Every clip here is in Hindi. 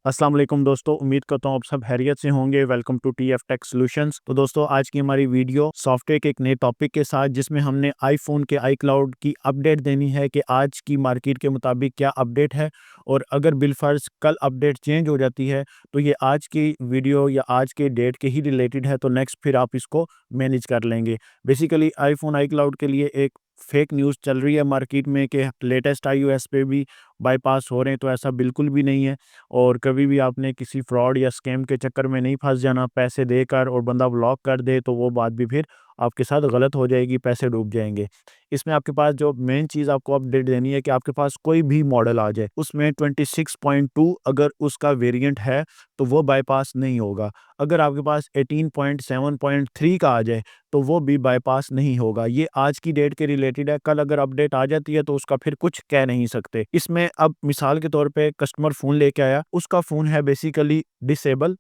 अस्सलाम वालेकुम दोस्तों, उम्मीद करता हूँ आप सब खैरियत से होंगे। Welcome to TF tech solutions. तो दोस्तों, आज की हमारी वीडियो सॉफ्टवेयर के एक नए टॉपिक के साथ, जिसमें हमने आईफोन के आईक्लाउड की अपडेट देनी है कि आज की मार्केट के मुताबिक क्या अपडेट है, और अगर बिलफर्ज कल अपडेट चेंज हो जाती है तो ये आज की वीडियो या आज के डेट के ही रिलेटेड है, तो नेक्स्ट फिर आप इसको मैनेज कर लेंगे। बेसिकली आईफोन आईक्लाउड के लिए एक फेक न्यूज़ चल रही है मार्केट में कि लेटेस्ट आईओएस पे भी बाईपास हो रहे हैं, तो ऐसा बिल्कुल भी नहीं है। और कभी भी आपने किसी फ्रॉड या स्कैम के चक्कर में नहीं फंस जाना। पैसे देकर और बंदा ब्लॉक कर दे तो वो बात भी फिर आपके साथ गलत हो जाएगी, पैसे डूब जाएंगे। इसमें आपके पास जो मेन चीज़ आपको अपडेट देनी है कि आपके पास कोई भी मॉडल आ जाए, उसमें 26.2 अगर उसका वेरिएंट है तो वो बाईपास नहीं होगा। अगर आपके पास 18.7.3 का आ जाए तो वो भी बाईपास नहीं होगा। ये आज की डेट के रिलेटेड है, कल अगर अपडेट आ जाती है तो उसका फिर कुछ कह नहीं सकते। इसमें अब मिसाल के तौर पे कस्टमर फ़ोन लेके आया, उसका फ़ोन है बेसिकली डिसेबल,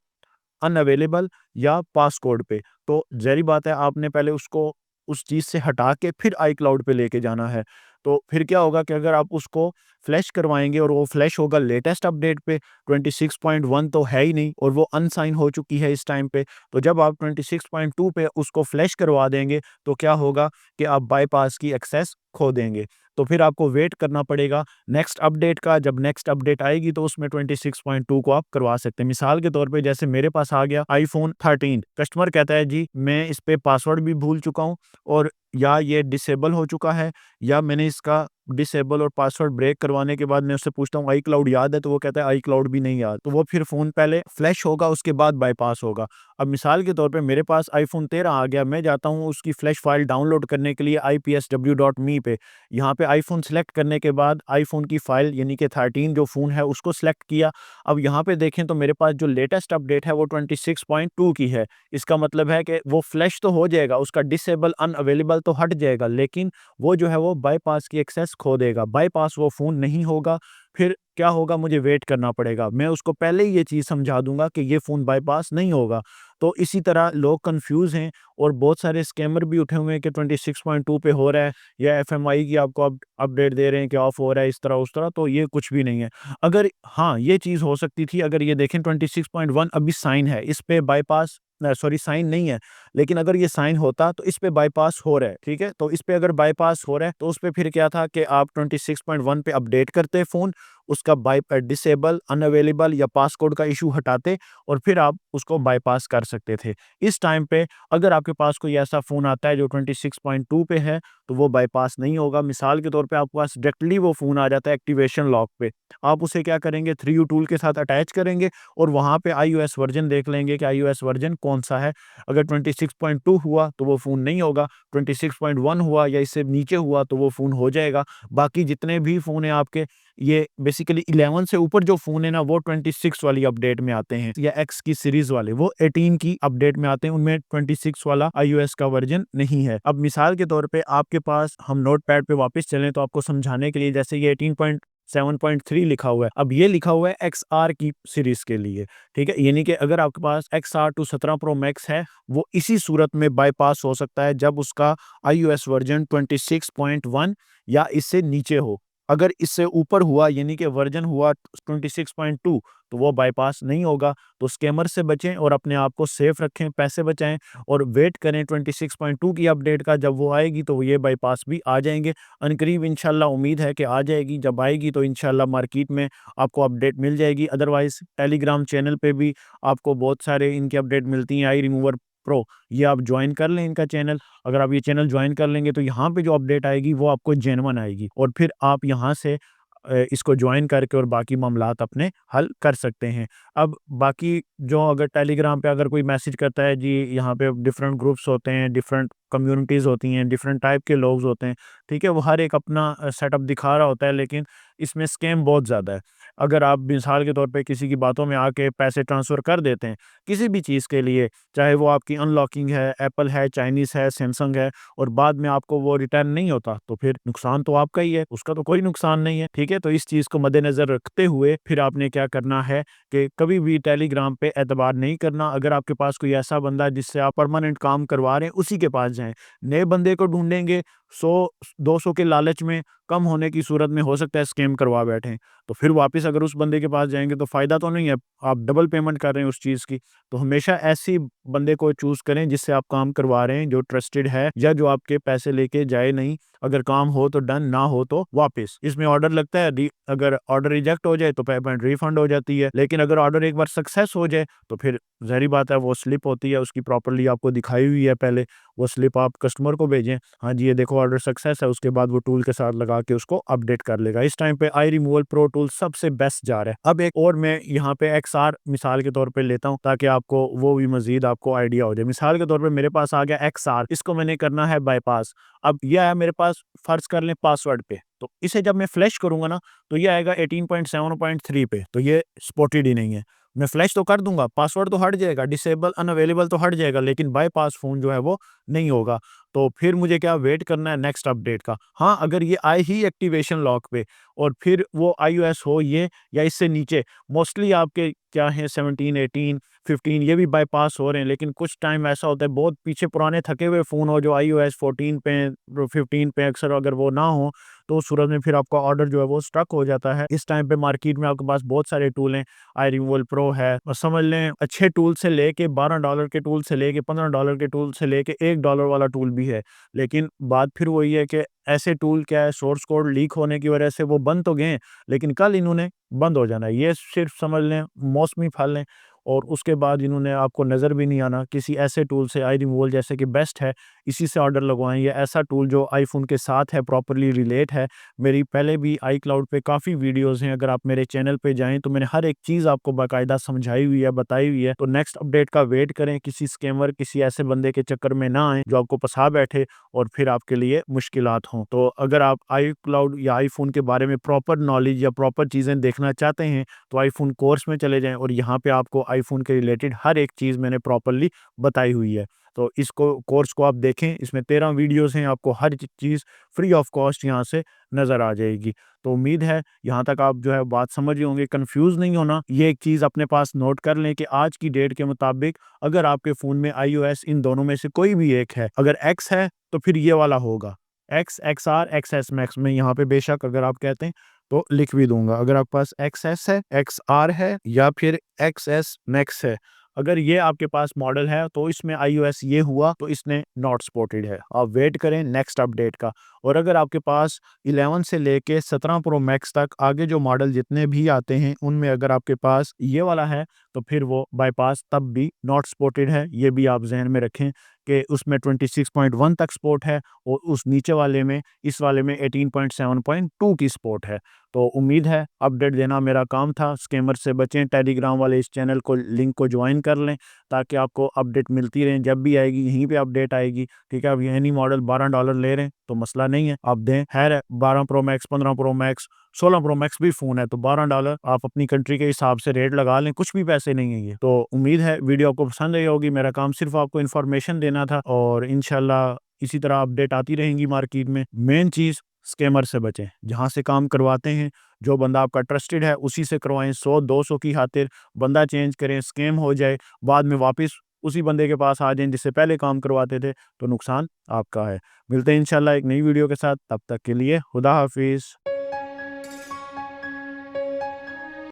अनअवेलेबल या पासकोड पे, तो ज़ाहिर बात है आपने पहले उसको उस चीज़ से हटा के फिर आईक्लाउड पे लेके जाना है। तो फिर क्या होगा कि अगर आप उसको फ्लैश करवाएँगे और वो फ्लैश होगा लेटेस्ट अपडेट पे, 26.1 तो है ही नहीं और वो अनसाइन हो चुकी है इस टाइम पे। तो जब आप 26.2 पे उसको फ्लैश करवा देंगे तो क्या होगा कि आप बाईपास की एक्सेस खो देंगे। तो फिर आपको वेट करना पड़ेगा नेक्स्ट अपडेट का। जब नेक्स्ट अपडेट आएगी तो उसमें 26.2 को आप करवा सकते हैं। मिसाल के तौर पे जैसे मेरे पास आ गया आईफ़ोन 13, कस्टमर कहता है जी मैं इस पे पासवर्ड भी भूल चुका हूँ, और या ये डिसेबल हो चुका है, या मैंने इसका डिसेबल और पासवर्ड ब्रेक करवाने के बाद मैं उससे पूछता हूँ आई क्लाउड याद है, तो वो कहता है आई क्लाउड भी नहीं याद। तो वो फिर फ़ोन पहले फ्लैश होगा, उसके बाद बाईपास होगा। अब मिसाल के तौर पे मेरे पास आईफ़ोन 13 आ गया, मैं जाता हूँ उसकी फ्लैश फाइल डाउनलोड करने के लिए ipsw.me पे। यहाँ पे आईफ़ोन सेलेक्ट करने के बाद आईफ़ोन की फ़ाइल यानी कि 13 जो फ़ोन है उसको सेलेक्ट किया। अब यहाँ पे देखें तो मेरे पास जो लेटेस्ट अपडेट है वो 26.2 की है। इसका मतलब है कि वो फ्लैश तो हो जाएगा, उसका डिसेबल अनअवेलेबल तो हट जाएगा, लेकिन वो जो है वो बाईपास की एक्सेस खो देगा। बाईपास वो फ़ोन नहीं होगा। फिर क्या होगा, मुझे वेट करना पड़ेगा। मैं उसको पहले ही ये चीज़ समझा दूँगा कि ये फ़ोन बाईपास नहीं होगा। तो इसी तरह लोग कन्फ्यूज़ हैं और बहुत सारे स्कैमर भी उठे हुए हैं कि 26.2 पे हो रहा है, या एफएमआई की आपको अपडेट दे रहे हैं कि ऑफ हो रहा है इस तरह उस तरह, तो ये कुछ भी नहीं है। अगर हाँ, ये चीज़ हो सकती थी, अगर ये देखें 26.1 अभी साइन है, इस पे बाईपास सॉरी साइन नहीं है, लेकिन अगर ये साइन होता तो इस पे बाईपास हो रहा है, ठीक है? तो इस पे अगर बाईपास हो रहा है तो उस पे फिर क्या था कि आप 26.1 पे अपडेट करते फ़ोन, उसका डिसेबल, अनअवेलेबल या पासकोड का इश्यू हटाते और फिर आप उसको बाईपास कर सकते थे। इस टाइम पे अगर आपके पास कोई ऐसा फ़ोन आता है जो 26.2 पे है, तो वो बाईपास नहीं होगा। मिसाल के तौर पे आपके पास डायरेक्टली वो फ़ोन आ जाता है एक्टिवेशन लॉक पे। आप उसे क्या करेंगे, 3U टूल के साथ अटैच करेंगे और वहाँ पे आईओएस वर्ज़न देख लेंगे कि आईओएस वर्ज़न कौन-सा है। अगर 26.2 हुआ तो वो फ़ोन नहीं होगा, 26.1 हुआ या इससे नीचे हुआ तो वो फ़ोन हो जाएगा। बाकी जितने भी फ़ोन हैं आपके, ये बेसिकली 11 से ऊपर जो फ़ोन है ना, वो 26 वाली अपडेट में आते हैं, या एक्स की सीरीज़ वाले वो 18 की अपडेट में आते हैं, उनमें 26 वाला आईओएस का वर्ज़न नहीं है। अब मिसाल के तौर पे आपके पास, हम नोटपैड पे वापस चलें तो आपको समझाने के लिए, जैसे ये 18.7.3 लिखा हुआ है, अब ये लिखा हुआ है एक्सआर की सीरीज़ के लिए, ठीक है? यानी कि अगर आपके पास एक्सआर 2 17 प्रो मैक्स है, वो इसी सूरत में बाईपास हो सकता है जब उसका आईओएस वर्ज़न 26.1 या इससे नीचे हो। अगर इससे ऊपर हुआ यानी कि वर्ज़न हुआ 26.2, तो वो बाईपास नहीं होगा। तो स्कैमर से बचें और अपने आप को सेफ रखें, पैसे बचाएँ और वेट करें 26.2 की अपडेट का। जब वो आएगी तो ये बाईपास भी आ जाएँगे। अनकरीब इंशाल्लाह उम्मीद है कि आ जाएगी। जब आएगी तो इंशाल्लाह मार्केट में आपको अपडेट मिल जाएगी। अदरवाइज़ टेलीग्राम चैनल पे भी आपको बहुत सारे इनकी अपडेट मिलती हैं, आई रिमूवर प्रो, ये आप जॉइन कर लें इनका चैनल। अगर आप ये चैनल जॉइन कर लेंगे तो यहाँ पे जो अपडेट आएगी वो आपको जेन्युइन आएगी, और फिर आप यहाँ से इसको जॉइन करके और बाकी मामलात अपने हल कर सकते हैं। अब बाकी जो, अगर टेलीग्राम पे अगर कोई मैसेज करता है जी, यहाँ पे डिफरेंट ग्रुप्स होते हैं, डिफरेंट कम्युनिटीज़ होती हैं, डिफरेंट टाइप के लोग होते हैं, ठीक है? वो हर एक अपना सेटअप दिखा रहा होता है, लेकिन इसमें स्कैम बहुत ज़्यादा है। अगर आप मिसाल के तौर पे किसी की बातों में आके पैसे ट्रांसफ़र कर देते हैं, किसी भी चीज़ के लिए, चाहे वो आपकी अनलॉकिंग है, एप्पल है, चाइनीज़ है, सैमसंग है, और बाद में आपको वो रिटर्न नहीं होता, तो फिर नुकसान तो आपका ही है, उसका तो कोई नुकसान नहीं है, ठीक है? तो इस चीज़ को मद्देनज़र रखते हुए फिर आपने क्या करना है कि कभी भी टेलीग्राम पे एतबार नहीं करना। अगर आपके पास कोई ऐसा बंदा है जिससे आप परमानेंट काम करवा रहे हैं, उसी के पास जाएँ। नए बंदे को ढूँढेंगे 100-200 के लालच में कम होने की सूरत में हो सकता है स्कैम करवा बैठें। तो फिर वापस अगर उस बंदे के पास जाएँगे तो फ़ायदा तो नहीं है, आप डबल पेमेंट कर रहे हैं उस चीज़ की। तो हमेशा ऐसी बंदे को चूज़ करें जिससे आप काम करवा रहे हैं, जो ट्रस्टेड है या जो आपके पैसे लेके जाए नहीं। अगर काम हो तो डन, ना हो तो वापस। इसमें ऑर्डर लगता है, अगर ऑर्डर रिजेक्ट हो जाए तो पेमेंट रिफंड हो जाती है। लेकिन अगर ऑर्डर एक बार सक्सेस हो जाए तो फिर ज़ाहिर-सी बात है वो स्लिप होती है, उसकी प्रॉपर्ली आपको दिखाई हुई है पहले, वो स्लिप आप कस्टमर को भेजें, हाँ जी, ये देखो ऑर्डर सक्सेस है, उसके बाद वो टूल के साथ लगा के उसको अपडेट कर लेगा। इस टाइम पे आई रिमूवल प्रो टूल सबसे बेस्ट जा रहा है। अब एक और मैं यहाँ पे एक्सआर मिसाल के तौर पे लेता हूँ ताकि आपको वो भी मज़ीद आपको आइडिया हो जाए। मिसाल के तौर पे मेरे पास आ गया एक्सआर, इसको मैंने करना है बायपास। अब ये आया मेरे पास, फ़र्ज़ कर लें पासवर्ड पे, तो इसे जब मैं फ्लैश करूँगा ना, तो ये आएगा 18.7.3 पे, तो ये स्पॉटेड ही नहीं है। मैं फ्लैश तो कर दूँगा, पासवर्ड तो हट जाएगा, डिसेबल अनअवेलेबल तो हट जाएगा, लेकिन बायपास फ़ोन जो है वो नहीं होगा। तो फिर मुझे क्या वेट करना है नेक्स्ट अपडेट का। हाँ, अगर ये आए ही एक्टिवेशन लॉक पे और फिर वो iOS हो ये या इससे नीचे, मोस्टली आपके क्या है 17, 18, 15 ये भी बायपास हो रहे हैं, लेकिन कुछ टाइम ऐसा होता है बहुत पीछे पुराने थके हुए फ़ोन हो जो iOS 14 पे, 15 पे अक्सर अगर वो ना हो, तो उस सूरत में फिर आपका ऑर्डर जो है वो स्टक हो जाता है। इस टाइम पे मार्केट में आपके पास बहुत सारे टूल हैं, आई रिमूवल प्रो है और समझ लें अच्छे टूल से लेके $12 के टूल से लेके $15 के टूल से लेके $1 वाला टूल भी है। लेकिन बात फिर वही है कि ऐसे टूल क्या है, सोर्स कोड लीक होने की वजह से वो बंद तो गए हैं, लेकिन कल इन्होंने बंद हो जाना है। ये सिर्फ समझ लें मौसमी फल हैं और उसके बाद इन्होंने आपको नज़र भी नहीं आना। किसी ऐसे टूल से आई रिमूवल जैसे कि बेस्ट है, इसी से ऑर्डर लगवाएँ। ये ऐसा टूल जो आईफ़ोन के साथ है, प्रॉपर्ली रिलेट है। मेरी पहले भी iCloud पे काफ़ी वीडियोज़ हैं, अगर आप मेरे चैनल पे जाएँ तो मैंने हर एक चीज़ आपको बाकायदा समझाई हुई है, बताई हुई है। तो नेक्स्ट अपडेट का वेट करें, किसी स्कैमर, किसी ऐसे बंदे के चक्कर में ना आएँ, जो आपको फँसा बैठे और फिर आपके लिए मुश्किलात हों। तो अगर आप iCloud या आईफ़ोन के बारे में प्रॉपर नॉलेज या प्रॉपर चीज़ें देखना चाहते हैं, तो आईफ़ोन कोर्स में चले जाएँ और यहाँ पे आपको आईफ़ोन के रिलेटेड हर एक चीज़ मैंने प्रॉपर्ली बताई हुई है। तो इसको कोर्स को आप देखें, इसमें 13 वीडियोज़ हैं, आपको हर चीज़ फ्री ऑफ कॉस्ट यहाँ से नज़र आ जाएगी। तो उम्मीद है यहाँ तक आप जो है बात समझ रहे होंगे, कन्फ्यूज़ नहीं होना। ये एक चीज़ अपने पास नोट कर लें कि आज की डेट के मुताबिक अगर आपके फ़ोन में iOS इन दोनों में से कोई भी एक है, अगर X है तो फिर ये वाला होगा। X, XR, XS Max मैं यहाँ पे बेशक अगर आप कहते हैं तो लिख भी दूँगा। अगर आपके पास XS है, XR है या फिर XS Max है, अगर ये आपके पास मॉडल है तो इसमें iOS ये हुआ तो इसने नॉट सपोर्टेड है। आप वेट करें नेक्स्ट अपडेट का। और अगर आपके पास 11 से लेके 17 प्रो मैक्स तक आगे जो मॉडल जितने भी आते हैं, उनमें अगर आपके पास ये वाला है तो फिर वो बायपास तब भी नॉट सपोर्टेड है। ये भी आप ज़हन में रखें कि उसमें 26.1 तक सपोर्ट है और उस नीचे वाले में, इस वाले में 18.7.2 की सपोर्ट है। तो उम्मीद है अपडेट देना मेरा काम था। स्कैमर से बचें, टेलीग्राम वाले इस चैनल को लिंक को ज्वाइन कर लें ताकि आपको अपडेट मिलती रहे। जब भी आएगी यहीं पे अपडेट आएगी, ठीक है। अब यही मॉडल $12 ले रहे हैं तो मसला नहीं है, आप दें। खैर 12 pro max, 15 pro max, 16 pro max भी फ़ोन है तो $12 आप अपनी कंट्री के हिसाब से रेट लगा लें, कुछ भी पैसे नहीं है ये। तो उम्मीद है वीडियो आपको पसंद आई होगी। मेरा काम सिर्फ आपको इन्फॉर्मेशन देना था और इंशाल्लाह इसी तरह अपडेट आती रहेंगी मार्केट में। मेन चीज़ स्कैमर से बचें, जहाँ से काम करवाते हैं जो बंदा आपका ट्रस्टेड है उसी से करवाएं। 100-200 की खातिर बंदा चेंज करें, स्कैम हो जाए, बाद में वापस उसी बंदे के पास आ जाएं जिससे पहले काम करवाते थे, तो नुकसान आपका है। मिलते हैं इंशाल्लाह एक नई वीडियो के साथ, तब तक के लिए खुदा हाफिज़।